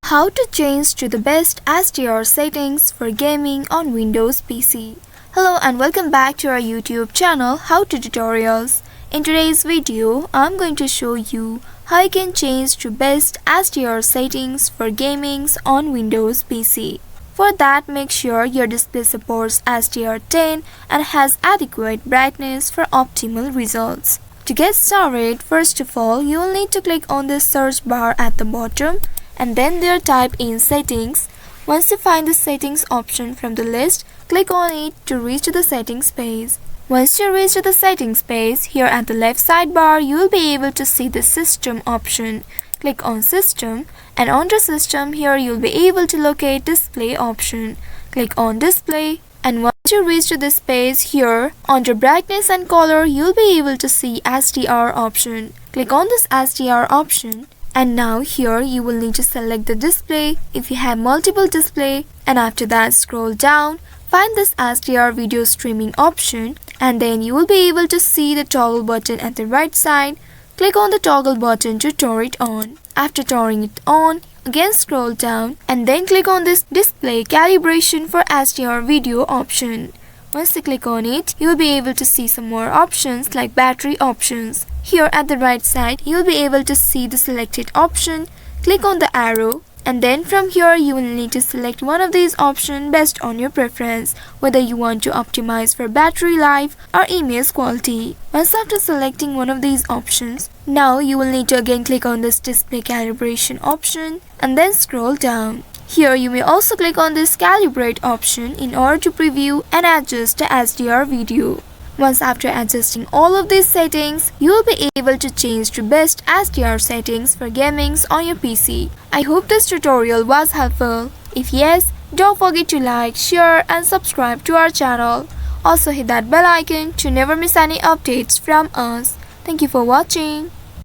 How to change to the best HDR settings for gaming on Windows PC. Hello and welcome back to our YouTube channel How to Tutorials. In today's video, I'm going to show you how you can change to best HDR settings for gaming on Windows PC. For that, make sure your display supports HDR10 and has adequate brightness for optimal results. To get started, first of all, you will need to click on the search bar at the bottom and then there type in settings. Once you find the settings option from the list, click on it to reach to the settings page. Once you reach to the settings page, here at the left sidebar, you will be able to see the system option. Click on system and under system here you will be able to locate display option. Click on display and once you reach to this page, here under brightness and color you will be able to see HDR option. Click on this HDR option. And now here you will need to select the display if you have multiple display, and after that scroll down, find this HDR video streaming option and then you will be able to see the toggle button at the right side. Click on the toggle button to turn it on. After turning it on, again scroll down and then click on this display calibration for HDR video option. Once you click on it, you will be able to see some more options like battery options. Here at the right side, you will be able to see the selected option. Click on the arrow and then from here you will need to select one of these options based on your preference, whether you want to optimize for battery life or image quality. Once after selecting one of these options, now you will need to again click on this display calibration option and then scroll down. Here you may also click on this calibrate option in order to preview and adjust the HDR video. Once after adjusting all of these settings, you will be able to change to best HDR settings for gaming on your PC. I hope this tutorial was helpful. If yes, don't forget to like, share and subscribe to our channel. Also hit that bell icon to never miss any updates from us. Thank you for watching.